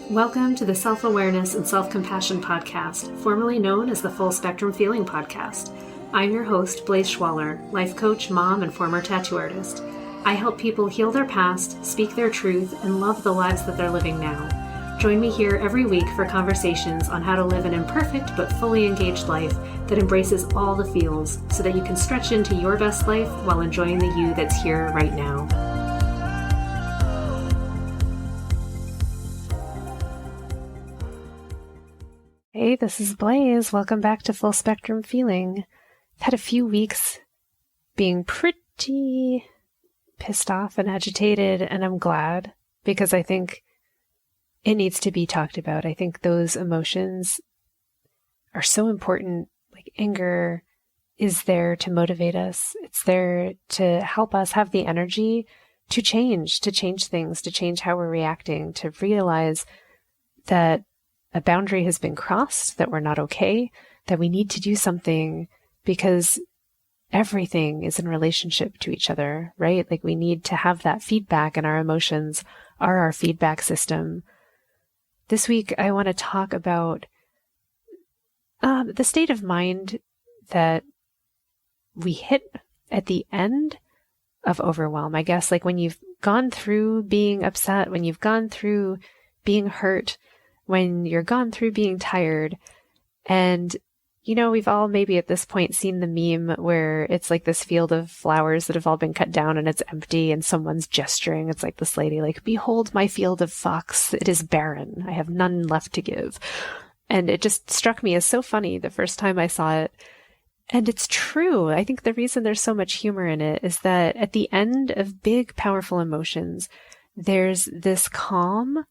Welcome to the Self-Awareness and Self-Compassion Podcast, formerly known as the Full Spectrum Feeling Podcast. I'm your host, Blaise Schwaller, life coach, mom, and former tattoo artist. I help people heal their past, speak their truth, and love the lives that they're living now. Join me here every week for conversations on how to live an imperfect but fully engaged life that embraces all the feels so that you can stretch into your best life while enjoying the you that's here right now. Hey, this is Blaise. Welcome back to Full Spectrum Feeling. I've had a few weeks being pretty pissed off and agitated, and I'm glad because I think it needs to be talked about. I think those emotions are so important. Like anger is there to motivate us. It's there to help us have the energy to change things, to change how we're reacting, to realize that a boundary has been crossed, that we're not okay, that we need to do something because everything is in relationship to each other, right? Like we need to have that feedback, and our emotions are our feedback system. This week, I want to talk about the state of mind that we hit at the end of overwhelm. I guess like when you've gone through being upset, when you've gone through being hurt, when you're gone through being tired. And, you know, we've all maybe at this point seen the meme where it's like this field of flowers that have all been cut down and it's empty and someone's gesturing. It's like this lady like, behold my field of fox. It is barren. I have none left to give. And it just struck me as so funny the first time I saw it. And it's true. I think the reason there's so much humor in it is that at the end of big, powerful emotions, there's this calm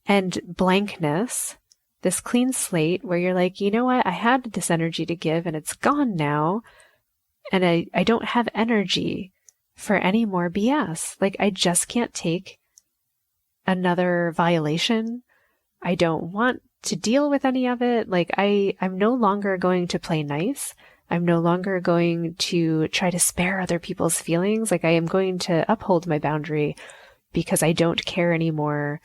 and blankness, this clean slate where you're like, you know what? I had this energy to give and it's gone now. And I don't have energy for any more BS. Like I just can't take another violation. I don't want to deal with any of it. Like I'm no longer going to play nice. I'm no longer going to try to spare other people's feelings. Like I am going to uphold my boundary because I don't care anymore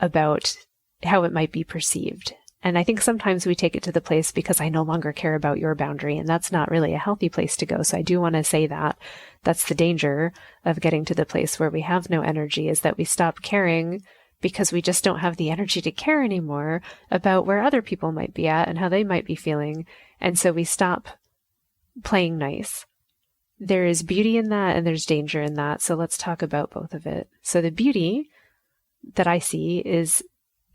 about how it might be perceived. And I think sometimes we take it to the place because I no longer care about your boundary, and that's not really a healthy place to go. So I do want to say that that's the danger of getting to the place where we have no energy, is that we stop caring because we just don't have the energy to care anymore about where other people might be at and how they might be feeling. And so we stop playing nice. There is beauty in that and there's danger in that. So let's talk about both of it. So the beauty that I see is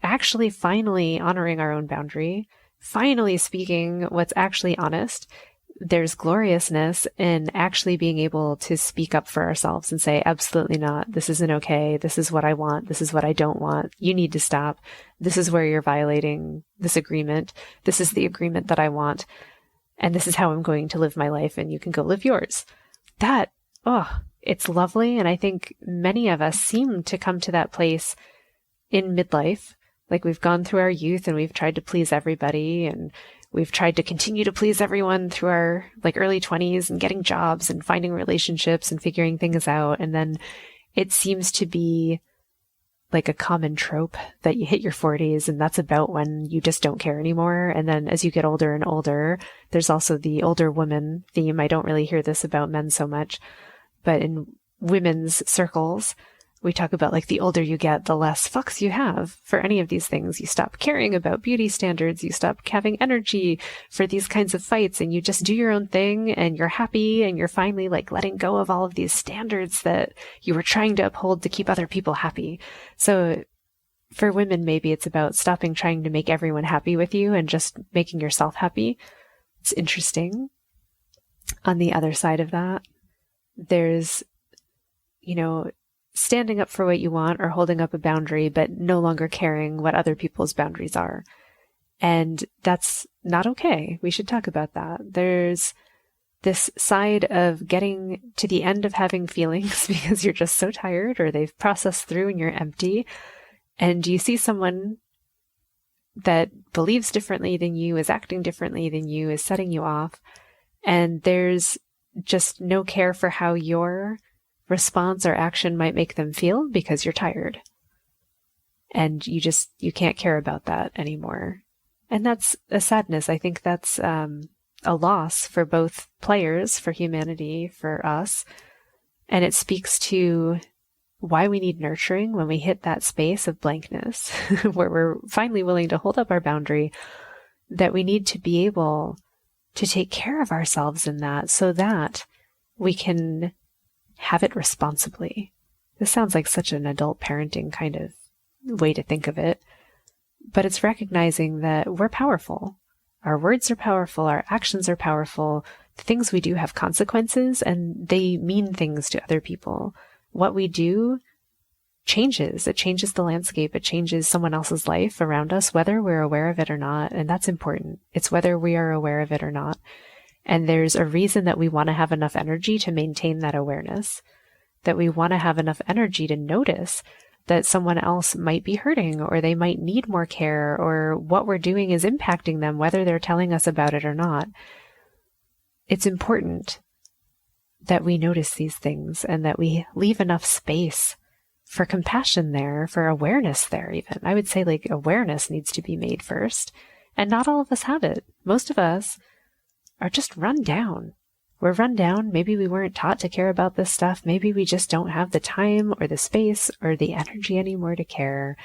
actually finally honoring our own boundary, finally speaking what's actually honest. There's gloriousness in actually being able to speak up for ourselves and say, absolutely not. This isn't okay. This is what I want. This is what I don't want. You need to stop. This is where you're violating this agreement. This is the agreement that I want. And this is how I'm going to live my life. And you can go live yours. That, it's lovely. And I think many of us seem to come to that place in midlife. Like we've gone through our youth and we've tried to please everybody, and we've tried to continue to please everyone through our like early 20s and getting jobs and finding relationships and figuring things out. And then it seems to be like a common trope that you hit your 40s and that's about when you just don't care anymore. And then as you get older and older, there's also the older woman theme. I don't really hear this about men so much, but in women's circles, we talk about like the older you get, the less fucks you have for any of these things. You stop caring about beauty standards. You stop having energy for these kinds of fights, and you just do your own thing and you're happy, and you're finally like letting go of all of these standards that you were trying to uphold to keep other people happy. So for women, maybe it's about stopping trying to make everyone happy with you and just making yourself happy. It's interesting. On the other side of that, there's, standing up for what you want or holding up a boundary, but no longer caring what other people's boundaries are. And that's not okay. We should talk about that. There's this side of getting to the end of having feelings because you're just so tired or they've processed through and you're empty. And you see someone that believes differently than you, is acting differently than you, is setting you off. And there's just no care for how your response or action might make them feel because you're tired. and you can't care about that anymore. And that's a sadness. I think that's a loss for both players, for humanity, for us. And it speaks to why we need nurturing when we hit that space of blankness, where we're finally willing to hold up our boundary, that we need to be able to take care of ourselves in that so that we can have it responsibly. This sounds like such an adult parenting kind of way to think of it, but it's recognizing that we're powerful. Our words are powerful. Our actions are powerful. The things we do have consequences, and they mean things to other people. What we do changes. It changes the landscape. It changes someone else's life around us, whether we're aware of it or not. And that's important. It's whether we are aware of it or not. And there's a reason that we want to have enough energy to maintain that awareness, that we want to have enough energy to notice that someone else might be hurting, or they might need more care, or what we're doing is impacting them, whether they're telling us about it or not. It's important that we notice these things and that we leave enough space for compassion there, for awareness there even. I would say like awareness needs to be made first, and not all of us have it. Most of us are just run down. We're run down. Maybe we weren't taught to care about this stuff. Maybe we just don't have the time or the space or the energy anymore to care.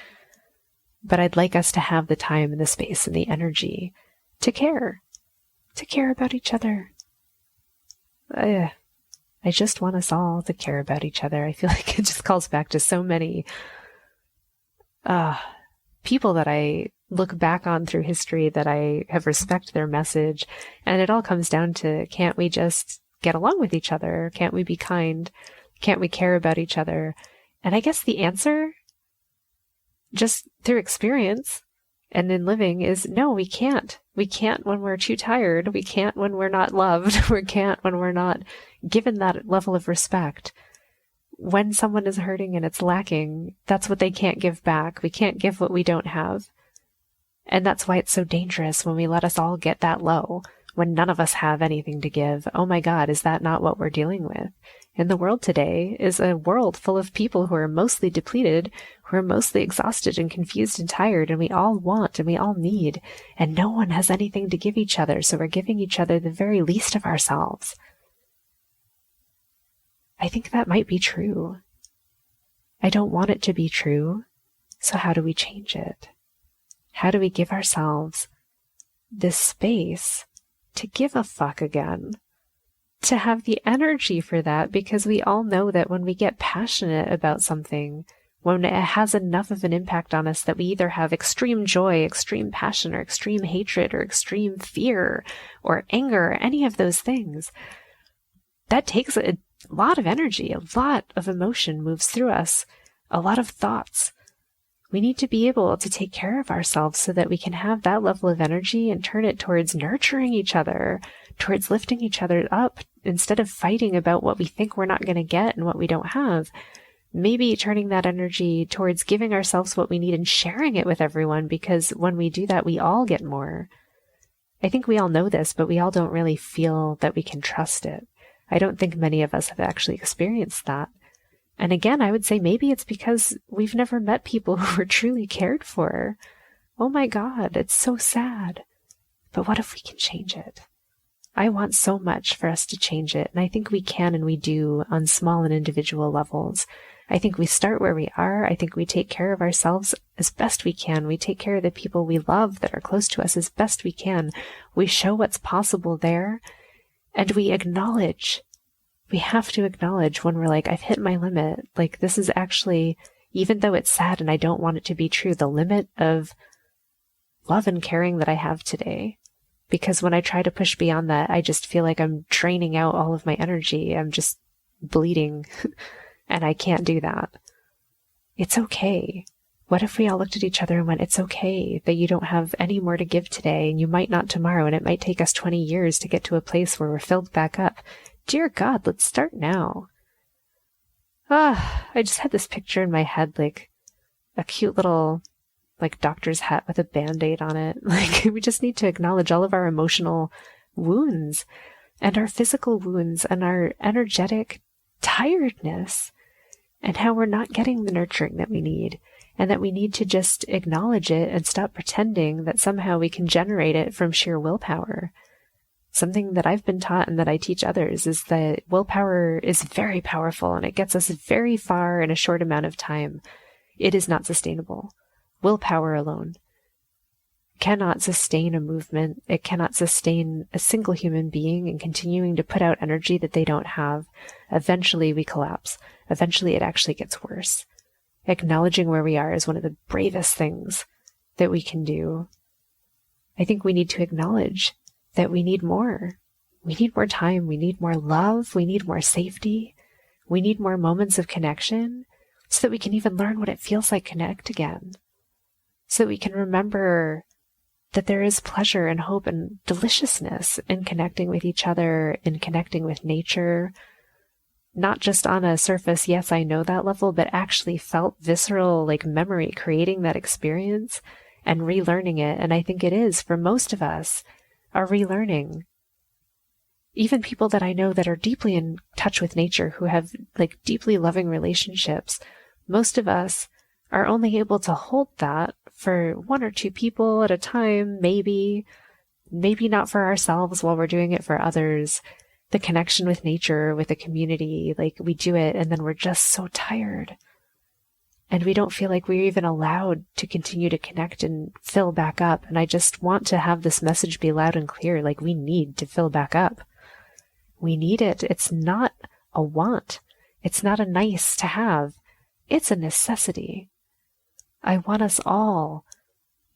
But I'd like us to have the time and the space and the energy to care about each other. I just want us all to care about each other. I feel like it just calls back to so many people that I look back on through history that I have respect their message. And it all comes down to, can't we just get along with each other? Can't we be kind? Can't we care about each other? And I guess the answer, just through experience and in living, is no, we can't. We can't when we're too tired. We can't when we're not loved. We can't when we're not given that level of respect. When someone is hurting and it's lacking, that's what they can't give back. We can't give what we don't have. And that's why it's so dangerous when we let us all get that low, when none of us have anything to give. Oh my God, is that not what we're dealing with? And the world today is a world full of people who are mostly depleted, who are mostly exhausted and confused and tired, and we all want and we all need, and no one has anything to give each other, so we're giving each other the very least of ourselves. I think that might be true. I don't want it to be true, so how do we change it? How do we give ourselves this space to give a fuck again? To have the energy for that, because we all know that when we get passionate about something, when it has enough of an impact on us that we either have extreme joy, extreme passion, or extreme hatred, or extreme fear, or anger, or any of those things, that takes a lot of energy, a lot of emotion moves through us, a lot of thoughts. We need to be able to take care of ourselves so that we can have that level of energy and turn it towards nurturing each other, towards lifting each other up, instead of fighting about what we think we're not going to get and what we don't have. Maybe turning that energy towards giving ourselves what we need and sharing it with everyone, because when we do that, we all get more. I think we all know this, but we all don't really feel that we can trust it. I don't think many of us have actually experienced that. And again, I would say maybe it's because we've never met people who were truly cared for. Oh my God, it's so sad. But what if we can change it? I want so much for us to change it. And I think we can, and we do, on small and individual levels. I think we start where we are. I think we take care of ourselves as best we can. We take care of the people we love that are close to us as best we can. We show what's possible there. And we acknowledge. We have to acknowledge when we're like, I've hit my limit. Like, this is actually, even though it's sad and I don't want it to be true, the limit of love and caring that I have today. Because when I try to push beyond that, I just feel like I'm draining out all of my energy. I'm just bleeding and I can't do that. It's okay. What if we all looked at each other and went, it's okay that you don't have any more to give today, and you might not tomorrow, and it might take us 20 years to get to a place where we're filled back up. Dear God, let's start now. I just had this picture in my head, like a cute little, like, doctor's hat with a Band-Aid on it. Like, we just need to acknowledge all of our emotional wounds and our physical wounds and our energetic tiredness and how we're not getting the nurturing that we need, and that we need to just acknowledge it and stop pretending that somehow we can generate it from sheer willpower. Something that I've been taught and that I teach others is that willpower is very powerful and it gets us very far in a short amount of time. It is not sustainable. Willpower alone cannot sustain a movement. It cannot sustain a single human being in continuing to put out energy that they don't have. Eventually we collapse. Eventually it actually gets worse. Acknowledging where we are is one of the bravest things that we can do. I think we need to acknowledge that we need more. We need more time. We need more love. We need more safety. We need more moments of connection so that we can even learn what it feels like to connect again. So that we can remember that there is pleasure and hope and deliciousness in connecting with each other, in connecting with nature, not just on a surface, yes, I know that level, but actually felt visceral, like memory, creating that experience and relearning it. And I think it is, for most of us, a relearning. Even people that I know that are deeply in touch with nature, who have like deeply loving relationships, most of us are only able to hold that for one or two people at a time, maybe not for ourselves while we're doing it for others. The connection with nature, with the community, like we do it and then we're just so tired. And we don't feel like we're even allowed to continue to connect and fill back up. And I just want to have this message be loud and clear, like we need to fill back up. We need it. It's not a want. It's not a nice to have. It's a necessity. I want us all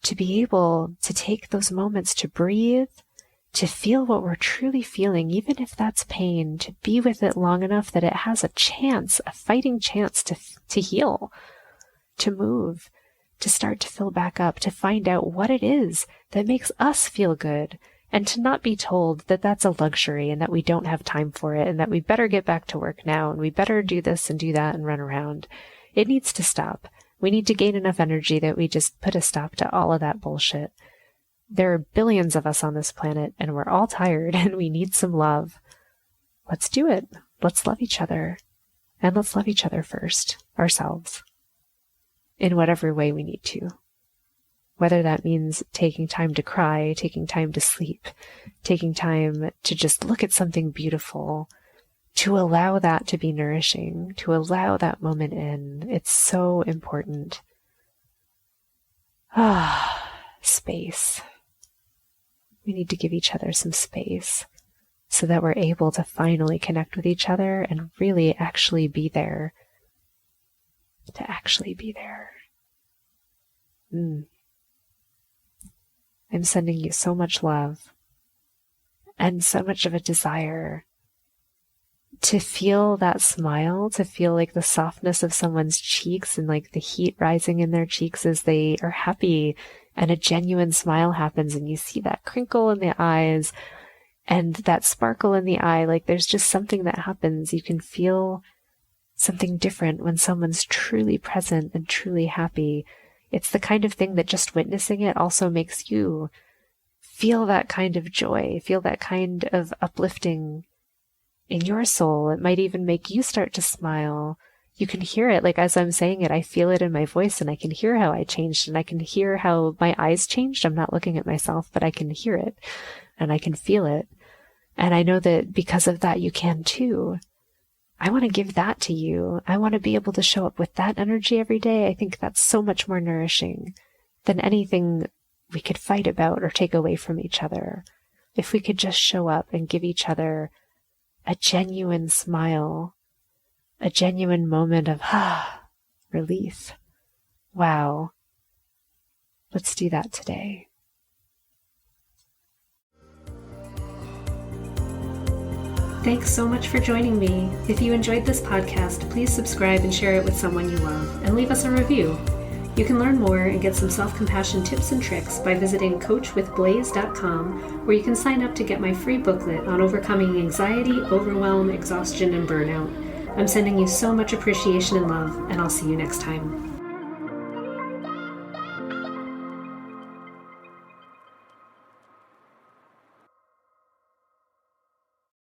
to be able to take those moments to breathe, to feel what we're truly feeling, even if that's pain, to be with it long enough that it has a chance, a fighting chance to heal, to move, to start to fill back up, to find out what it is that makes us feel good, and to not be told that that's a luxury and that we don't have time for it and that we better get back to work now and we better do this and do that and run around. It needs to stop. We need to gain enough energy that we just put a stop to all of that bullshit. There are billions of us on this planet and we're all tired and we need some love. Let's do it. Let's love each other. And let's love each other first, ourselves, in whatever way we need to. Whether that means taking time to cry, taking time to sleep, taking time to just look at something beautiful, to allow that to be nourishing, to allow that moment in. It's so important. Space. We need to give each other some space so that we're able to finally connect with each other and really actually be there. To actually be there. I'm sending you so much love and so much of a desire to feel that smile, to feel like the softness of someone's cheeks and like the heat rising in their cheeks as they are happy and a genuine smile happens and you see that crinkle in the eyes and that sparkle in the eye. Like there's just something that happens. You can feel something different when someone's truly present and truly happy. It's the kind of thing that just witnessing it also makes you feel that kind of joy, feel that kind of uplifting in your soul. It might even make you start to smile. You can hear it. Like as I'm saying it, I feel it in my voice and I can hear how I changed and I can hear how my eyes changed. I'm not looking at myself, but I can hear it and I can feel it. And I know that because of that, you can too. I want to give that to you. I want to be able to show up with that energy every day. I think that's so much more nourishing than anything we could fight about or take away from each other. If we could just show up and give each other a genuine smile, a genuine moment of relief. Wow. Let's do that today. Thanks so much for joining me. If you enjoyed this podcast, please subscribe and share it with someone you love, and leave us a review. You can learn more and get some self-compassion tips and tricks by visiting coachwithblaze.com, where you can sign up to get my free booklet on overcoming anxiety, overwhelm, exhaustion, and burnout. I'm sending you so much appreciation and love, and I'll see you next time.